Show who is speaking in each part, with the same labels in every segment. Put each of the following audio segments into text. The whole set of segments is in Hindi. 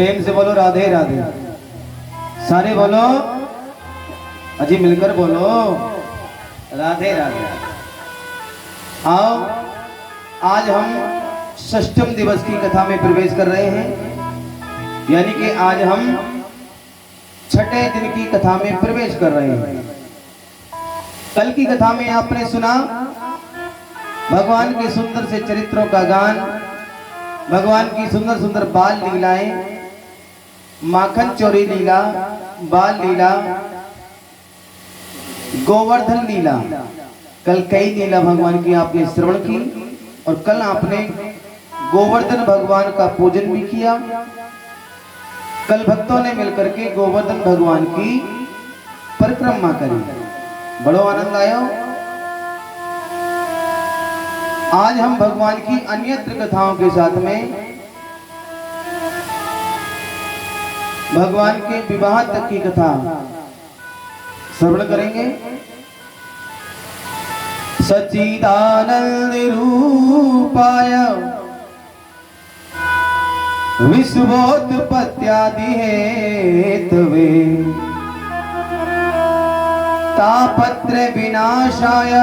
Speaker 1: प्रेम से बोलो राधे राधे। सारे बोलो, अजी मिलकर बोलो राधे राधे। आओ, आज हम षष्ठम दिवस की कथा में प्रवेश कर रहे हैं, यानी कि आज हम छठे दिन की कथा में प्रवेश कर रहे हैं। कल की कथा में आपने सुना भगवान के सुंदर से चरित्रों का गान, भगवान की सुंदर सुंदर बाल लीलाएं, माखन चोरी लीला, बाल लीला, गोवर्धन लीला। कल कई लीला भगवान की आपने श्रवण की और कल आपने गोवर्धन भगवान का पूजन भी किया। कल भक्तों ने मिलकर के गोवर्धन भगवान की परिक्रमा करी, बड़ो आनंद आया। आज हम भगवान की अन्यत्र कथाओं के साथ में भगवान के विवाह तक की कथा श्रवण करेंगे। सच्चिदानंद रूपाय विश्वोत्पत्त्यादि हेतवे तापत्र विनाशाय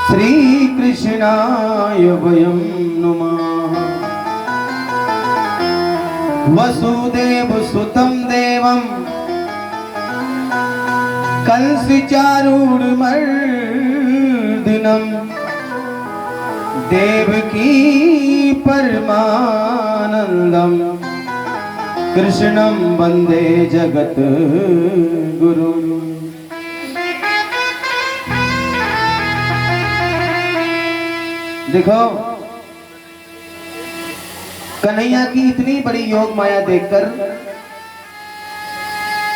Speaker 1: श्री कृष्णाय वयं नुमः। वसुदेव सुतं देवं कंसचारूढ़ मर्दिनं देवकी परमानंदं कृष्णं वंदे जगत गुरु। देखो, कन्हैया की इतनी बड़ी योग माया देखकर,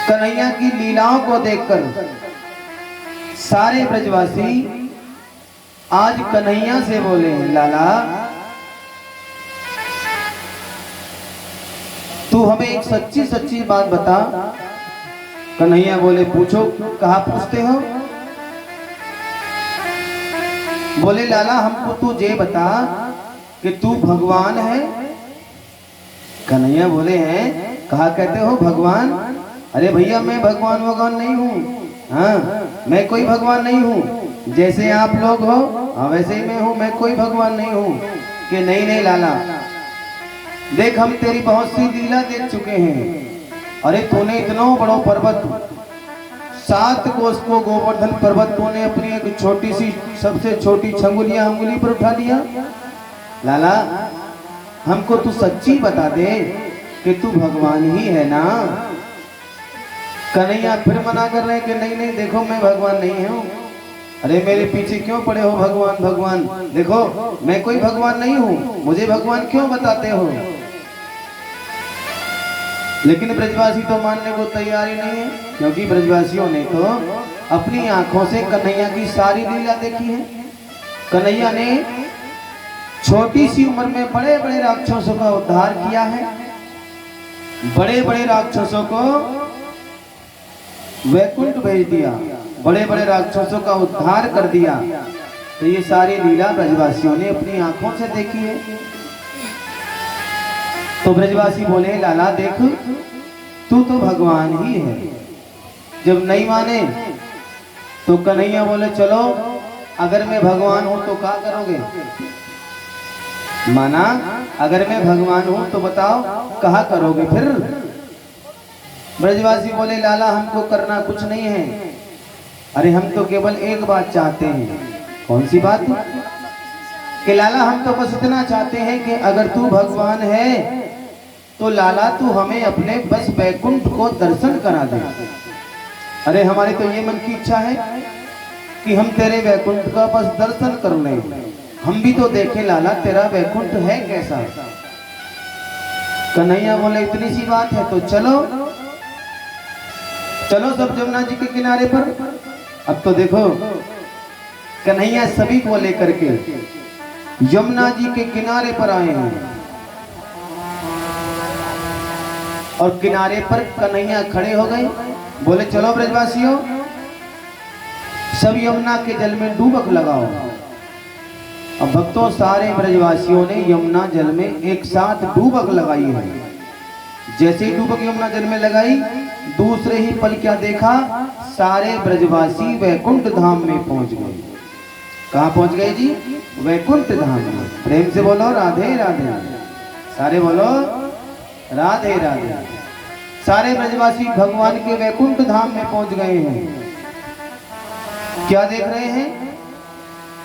Speaker 1: कन्हैया की लीलाओं को देखकर सारे ब्रजवासी आज कन्हैया से बोले, लाला तू हमें एक सच्ची सच्ची बात बता। कन्हैया बोले, पूछो, कहाँ पूछते हो? बोले, लाला हमको तू ये बता कि तू भगवान है। कन्हैया बोले, हैं कहा कहते हो भगवान? अरे भैया मैं भगवान नहीं हूँ, हाँ मैं कोई भगवान नहीं हूँ। जैसे आप लोग हो हाँ वैसे ही मैं हूँ, मैं कोई भगवान नहीं हूँ। कि नहीं लाला, देख हम तेरी बहुत सी लीला देख चुके हैं। अरे तूने इतना बड़ा पर्वत 7 कोस को गोवर्धन पर्वत तूने अपनी एक छोटी सी सबसे छोटी छंगुलिया अंगुली पर उठा लिया। लाला हमको तू सच्ची बता दे कि तू भगवान ही है ना। कन्हैया फिर मना कर रहे कि नहीं देखो मैं भगवान नहीं हूँ। अरे मेरे पीछे क्यों पड़े हो भगवान भगवान? देखो मैं कोई भगवान नहीं हूँ, मुझे भगवान क्यों बताते हो? लेकिन ब्रजवासी तो मानने को तैयार ही नहीं है, क्योंकि ब्रजवासियों ने तो अपनी आंखों से कन्हैया की सारी लीला देखी है। कन्हैया ने छोटी सी उम्र में बड़े बड़े राक्षसों का उद्धार किया है, बड़े बड़े राक्षसों को वैकुंठ भेज दिया, बड़े बड़े राक्षसों का उद्धार कर दिया। तो ये सारी लीला ब्रजवासियों ने अपनी आंखों से देखी है। तो ब्रजवासी बोले, लाला देख तू तो भगवान ही है। जब नहीं माने तो कन्हैया बोले, चलो अगर मैं भगवान हूं तो क्या करोगे? माना अगर मैं भगवान हूं तो बताओ कहा करोगे फिर? ब्रजवासी बोले, लाला हमको करना कुछ नहीं है। अरे हम तो केवल एक बात चाहते हैं। कौन सी बात? कि लाला हम तो बस इतना चाहते हैं कि अगर तू भगवान है तो लाला तू हमें अपने बस वैकुंठ को दर्शन करा दे। अरे हमारी तो ये मन की इच्छा है कि हम तेरे वैकुंठ का बस दर्शन कर लें, हम भी तो देखें लाला तेरा वैकुंठ है कैसा। कन्हैया बोले, इतनी सी बात है तो चलो चलो सब जमुना जी के किनारे पर। अब तो देखो कन्हैया सभी को लेकर के यमुना जी के किनारे पर आए हैं और किनारे पर कन्हैया खड़े हो गए। बोले, चलो ब्रजवासियों सब यमुना के जल में डूबक लगाओ। अब भक्तों सारे ब्रजवासियों ने यमुना जल में एक साथ डूबक लगाई है। जैसे ही डूबक यमुना जल में लगाई, दूसरे ही पल क्या देखा, सारे ब्रजवासी वैकुंठ धाम में पहुंच गए। कहाँ पहुंच गए जी? वैकुंठ धाम में। प्रेम से बोलो राधे राधे। सारे बोलो राधे राधे। सारे ब्रजवासी भगवान के वैकुंठ धाम में पहुंच गए हैं। क्या देख रहे हैं?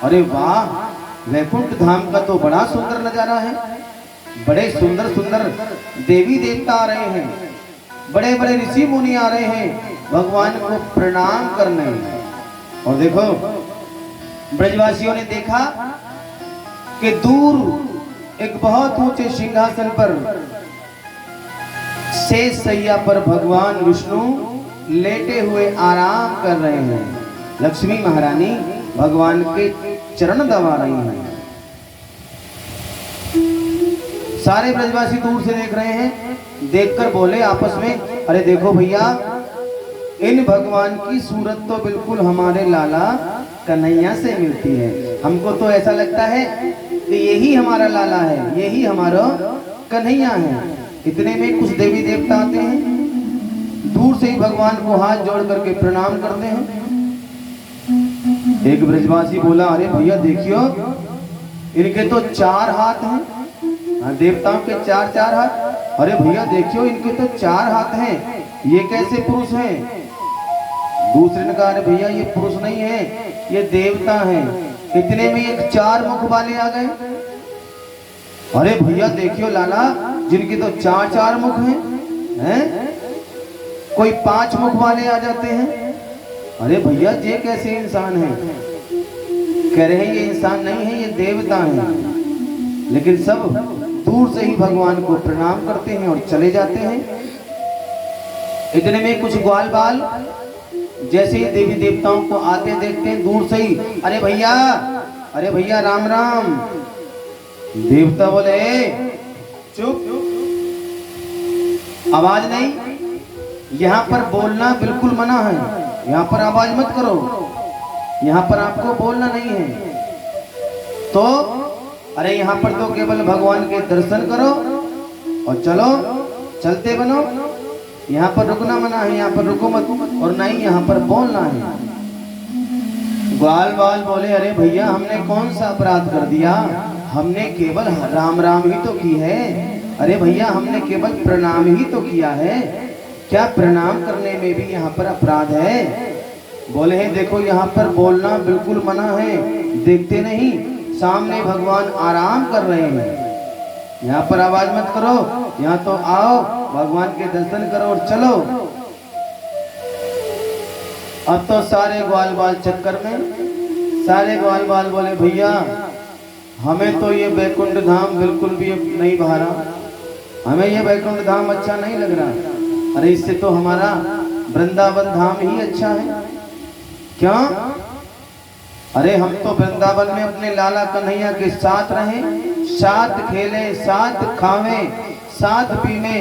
Speaker 1: अरे वाह, वैकुंठ धाम का तो बड़ा सुंदर नजारा है। बड़े सुंदर सुंदर देवी देवता आ रहे हैं, बड़े बड़े ऋषि मुनि आ रहे हैं भगवान को प्रणाम करने। और देखो ब्रजवासियों ने देखा कि दूर एक बहुत ऊंचे सिंहासन पर शेष सैया पर भगवान विष्णु लेटे हुए आराम कर रहे हैं। लक्ष्मी महारानी भगवान के चरण दबा रही हैं। सारे ब्रजवासी दूर से देख रहे हैं। देखकर बोले आपस में, अरे देखो भैया, इन भगवान की सूरत तो बिल्कुल हमारे लाला कन्हैया से मिलती है। हमको तो ऐसा लगता है कि यही हमारा लाला है, यही हमारा कन्हैया है। इतने में कुछ देवी देवता आते हैं, दूर से ही भगवान को हाथ जोड़ करके प्रणाम करते हैं। एक ब्रजवासी बोला, अरे भैया देखियो, इनके तो 4 हाथ हैं। देवताओं के 4 हाथ। अरे भैया देखियो, इनके तो 4 हाथ हैं, ये कैसे पुरुष हैं? दूसरे ने कहा, अरे भैया ये पुरुष नहीं है, ये देवता हैं। इतने में एक 4 मुख वाले आ गए। अरे भैया देखियो लाला, जिनके तो 4 मुख हैं, कोई 5 मुख वाले आ जाते हैं। अरे भैया ये कैसे इंसान है? कह रहे हैं ये इंसान नहीं है, ये देवता हैं। लेकिन सब दूर से ही भगवान को प्रणाम करते हैं और चले जाते हैं। इतने में कुछ ग्वाल बाल जैसे ही देवी देवताओं को आते देखते हैं दूर से ही, अरे भैया राम राम। देवता बोले, चुप, आवाज नहीं, यहाँ पर बोलना बिल्कुल मना है। यहाँ पर आवाज मत करो, यहाँ पर आपको बोलना नहीं है। तो अरे यहाँ पर तो केवल भगवान के दर्शन करो और चलो, चलते बनो। यहाँ पर रुकना मना है, यहाँ पर रुको मत, और नहीं यहाँ पर बोलना है। ग्वाल बाल बोले, अरे भैया हमने कौन सा अपराध कर दिया? हमने केवल राम राम ही तो की है। अरे भैया हमने केवल प्रणाम ही तो किया है, क्या प्रणाम करने में भी यहाँ पर अपराध है? बोले हैं देखो यहाँ पर बोलना बिल्कुल मना है। देखते नहीं सामने भगवान आराम कर रहे हैं, यहाँ पर आवाज मत करो। यहाँ तो आओ, भगवान के दर्शन करो और चलो। अब तो सारे ग्वाल बाल चक्कर में, सारे ग्वाल बाल बोले, भैया हमें तो ये वैकुंठ धाम बिल्कुल भी नहीं भा रहा, हमें ये वैकुंठ धाम अच्छा नहीं लग रहा। अरे इससे तो हमारा वृंदावन धाम ही अच्छा है। क्यों? अरे हम तो वृंदावन में अपने लाला कन्हैया के साथ रहें, साथ खेले, साथ खावे, साथ पीने,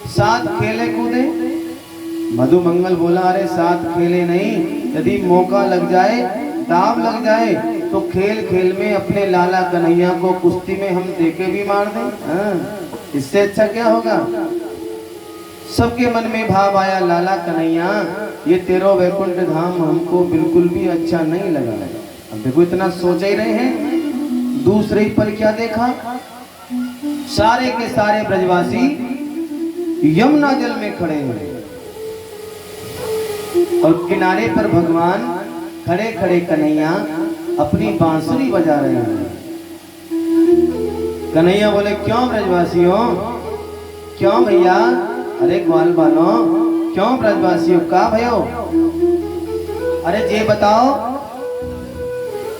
Speaker 1: साथ खेले कूदे। मधु मंगल बोला, अरे साथ खेले नहीं, यदि मौका लग जाए, दाव लग जाए तो खेल खेल में अपने लाला कन्हैया को कुश्ती में हम देके भी मार दें। इससे अच्छा क्या होगा? सबके मन में भाव आया, लाला कन्हैया ये तेरो वैकुंठ धाम हमको बिल्कुल भी अच्छा नहीं लगा। अब देखो इतना सोच ही रहे हैं, दूसरे ही पल क्या देखा, सारे के सारे ब्रजवासी यमुना जल में खड़े हुए और किनारे पर भगवान खड़े खड़े कन्हैया अपनी बांसुरी बजा रहे हैं। कन्हैया बोले, क्यों ब्रजवासियों, क्यों भैया? अरे ग्वाल बालों, क्यों ब्रजवासियों का भयो? अरे ये बताओ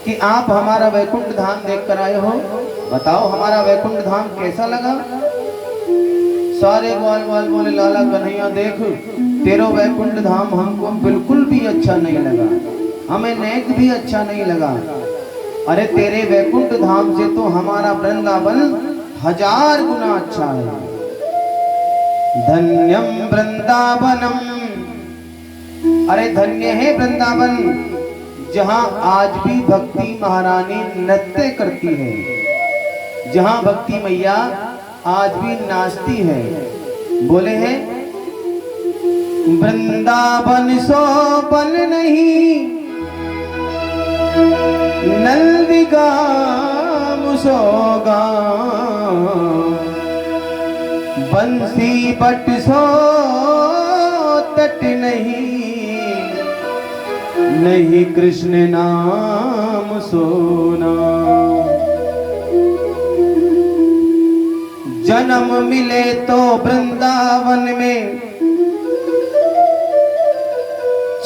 Speaker 1: कि आप हमारा वैकुंठ धाम देख कर आए हो, बताओ हमारा वैकुंठ धाम कैसा लगा? सारे ग्वाल बाल बोले, लाला कन्हैया देख, तेरो वैकुंठ धाम हमको बिल्कुल भी अच्छा नहीं लगा, हमें नेक भी अच्छा नहीं लगा। अरे तेरे वैकुंठ धाम से तो हमारा वृंदावन 1000 गुना अच्छा है। धन्यम वृंदावनम, अरे धन्य है वृंदावन जहां आज भी भक्ति महारानी नृत्य करती है, जहां भक्ति मैया आज भी नाचती है। बोले हैं वृंदावन सो बल नहीं, नंदीगाम सोगा, बंसी बट सो तट नहीं, नहीं कृष्ण नाम सोना। जन्म मिले तो वृंदावन में,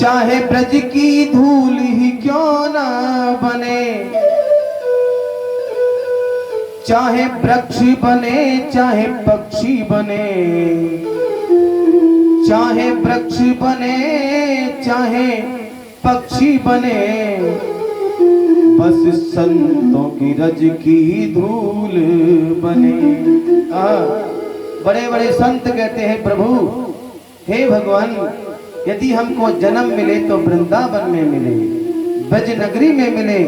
Speaker 1: चाहे ब्रज की धूल ही क्यों ना बने, चाहे वृक्ष बने चाहे पक्षी बने, चाहे वृक्ष बने चाहे पक्षी बने, बस संतों की रज की धूल बने। बड़े बड़े संत कहते हैं प्रभु हे भगवान, यदि हमको जन्म मिले तो वृंदावन में मिले, ब्रज नगरी में मिले,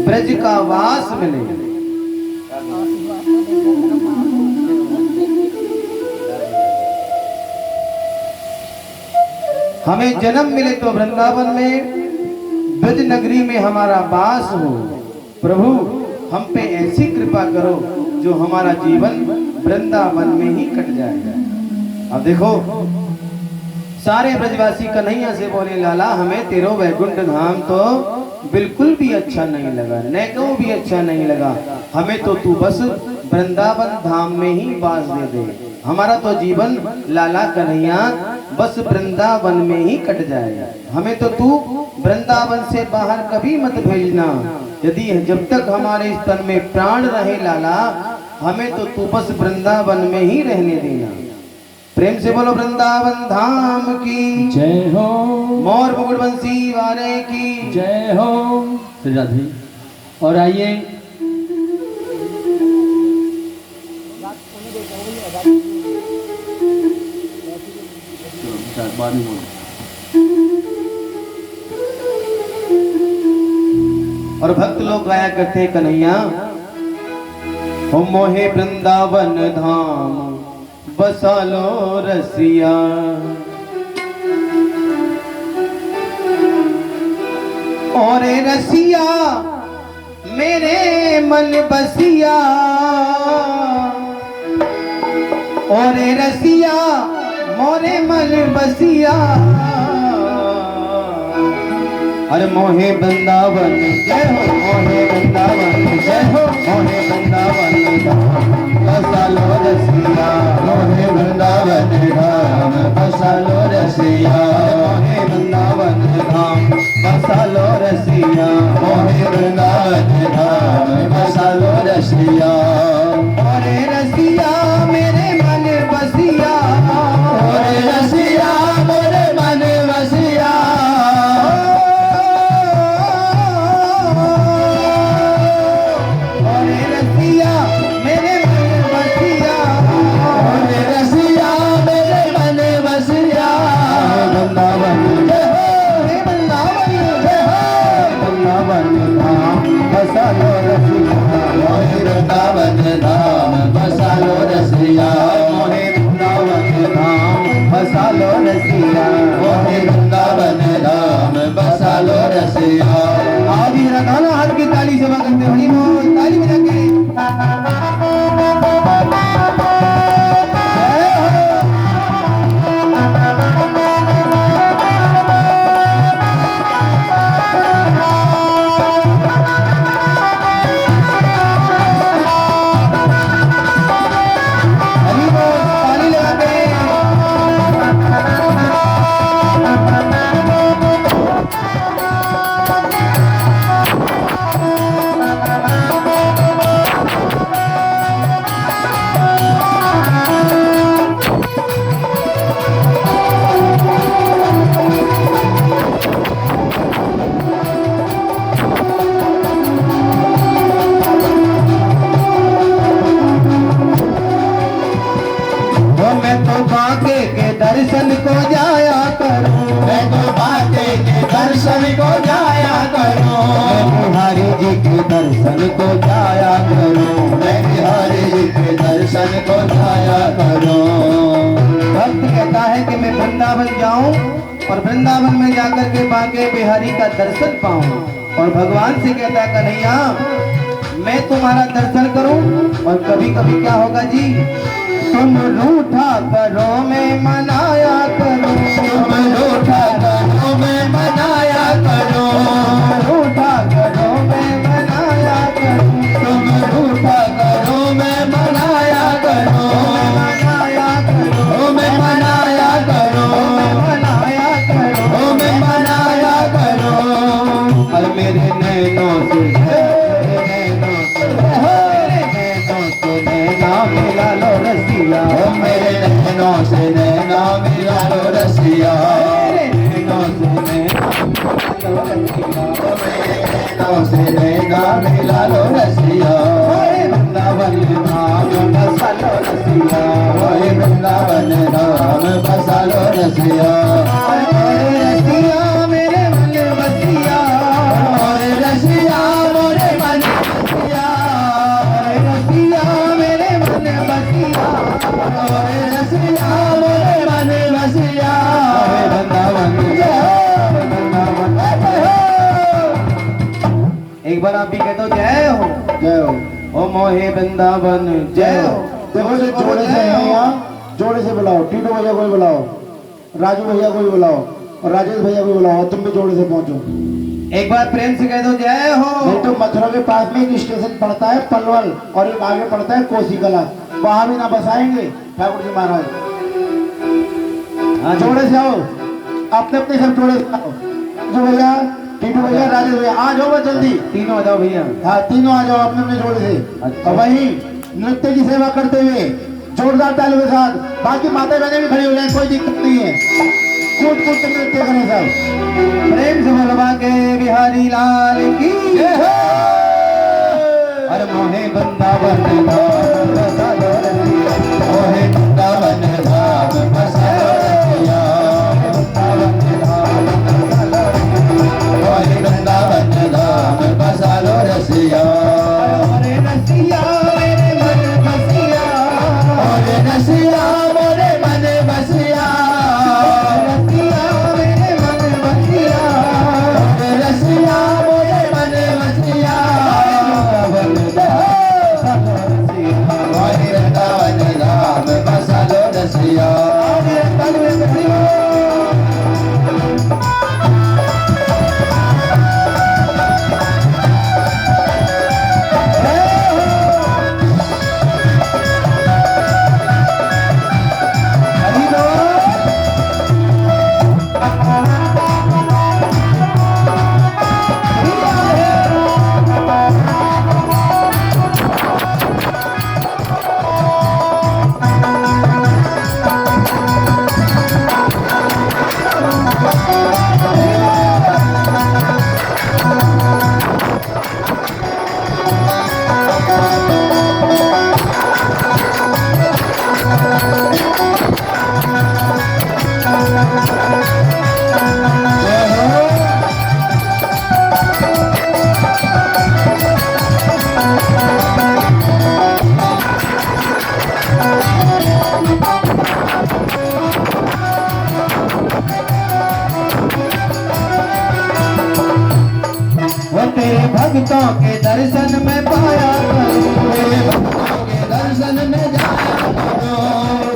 Speaker 1: ब्रज का वास मिले। हमें जन्म मिले तो वृंदावन में, ब्रज नगरी में हमारा वास हो। प्रभु हम पे ऐसी कृपा करो जो हमारा जीवन वृंदावन में ही कट जाएगा। अब देखो सारे ब्रजवासी कन्हैया से बोले लाला हमें तेरो वैकुंठ धाम तो बिल्कुल भी अच्छा नहीं लगा, नैको भी अच्छा नहीं लगा, हमें तो तू बस वृंदावन धाम में ही वास दे दे। हमारा तो जीवन लाला कन्हैया बस वृंदावन में ही कट जाएगा, हमें तो तू वृंदावन से बाहर कभी मत भेजना। यदि जब तक हमारे तन में प्राण रहे लाला, हमें तो तू बस वृंदावन में ही रहने देना। प्रेम से बोलो वृंदावन धाम की
Speaker 2: जय हो,
Speaker 1: मोर मुकुट बंसी वाले की
Speaker 2: जय हो। श्री राधे। और आइए
Speaker 1: और भक्त लोग गाया करते कन्हैया हो मोहे वृंदावन धाम बसा लो रसिया, और रसिया मेरे मन बसिया, और रसिया मोरे मन बसिया, अरे मोहे वृंदावन जय हो, मोहे वृंदावन जय हो, मोहे वृंदावन बसा लो रसिया, मोहे वृंदावन धाम बसा लो रसिया, मोहे वृंदावन धाम बसा लो रसिया, मोहे वृंदावन धाम बसा लो रसिया, अरे रसिया मेरे मन बसिया, अरे रसिया मेरे मन बसिया, धाम बसा लो रसिया, मोहे वृंदावन धाम बसा लो रसिया, मोहे वृंदावन धाम बसा लो रसिया। आज ही मेरा गाना हाथ की ताली सेवा करते हरी बोल, ताली बजा के दर्शन को जाया करो, मैं बिहारी जी के दर्शन को जाया करो। भक्त कहता है कि मैं वृंदावन जाऊं और वृंदावन में जाकर के बांके बिहारी का दर्शन पाऊं, और भगवान से कहता है कन्हैया मैं तुम्हारा दर्शन करूं, और कभी कभी क्या होगा जी, तुम रूठा करो मैं मनाया करूं, तुम रूठा करो मैं मनाया करो, रूठा करो मैं मनाया करूं, तुम रूठा करो मैं मनाया करो, मनाया करो मैं मनाया करो, मनाया करो मैं मनाया करो। और मेरे नैनों से मिला लो रसिया, मेरे नैनों से नैना मिला लो रसिया, मेरे नैनों से नैना मिला लो रसिया, वृंदावन धाम बसा लो रसिया, वृंदावन धाम बसा लो रसिया, रसिया मेरे मन बसिया, रसिया मोरे मन बसिया, रसिया मेरे मन बसिया, रसिया मोरे मन बसिया, वृंदावन एक बार आप भी कहते हो जय हो, जय हो, ओ मोहे वृंदावन जय हो।
Speaker 3: देखो जो जोड़े से है यहाँ, जोड़े से बुलाओ, टीटू भैया को भी बुलाओ, राजू भैया को भी बुलाओ, और राजेश भैया को भी बुलाओ, तुम भी जोड़े से पहुंचो।
Speaker 1: एक बार प्रेम से कह दो जय हो।
Speaker 3: नहीं तो मथुरा के पास में एक स्टेशन पड़ता है पलवल, और एक आगे पड़ता है कोसी कला, वहां भी ना बसाएंगे ठाकुर जी महाराज। जोड़े से आओ, अपने अपने सब जोड़े से आओ, जो भैया टीटू भैया राजेश भैया आ जाओ बस जल्दी,
Speaker 1: तीनों आ जाओ भैया।
Speaker 3: हाँ तीनों आ जाओ अपने अपने जोड़े से।
Speaker 1: अच्छा।
Speaker 3: और वही नृत्य की सेवा करते हुए जोरदार तालियों के साथ बाकी माता बहने भी खड़ी हो जाए, कोई दिक्कत नहीं है, कूद कूद के नृत्य करें सब।
Speaker 1: प्रेम से बोलवा के बिहारी लाल की जय हो। और मोहे वृंदावन धाम बसा लो रसिया, मोहे वृंदावन धाम बसा लो रसिया, वृंदावन धाम बसा लो रसिया, मोहे वृंदावन धाम बसा लो रसिया, मोरे रसिया मेरे मन बसिया, मोरे रसिया मोरे मन बसिया, रसिया मेरे मन बसिया, मोरे रसिया मोरे मन बसिया, वृंदावन धाम बसा लो रसिया। तेरे भक्तों के दर्शन में पाया करो, तेरे भक्तों के दर्शन में जाया करो,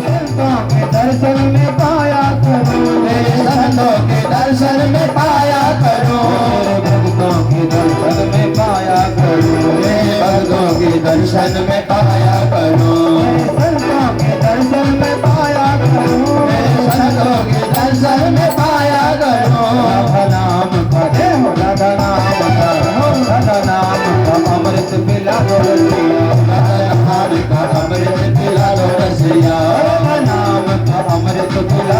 Speaker 1: संतों के दर्शन में पाया करो, तेरे संतों के दर्शन में पाया करो, तेरे भक्तों के दर्शन में पाया करो, तेरे भक्तों के दर्शन में पाया करो, संतों के दर्शन में पाया करो, संतों के दर्शन में पाया करो। राधा नाम का हो, राधा नाम का हो, राधा नाम का अमृत पिला दो रसिया, राधा नाम का अमृत पिला दो रसिया, राधा नाम का अमृत पिला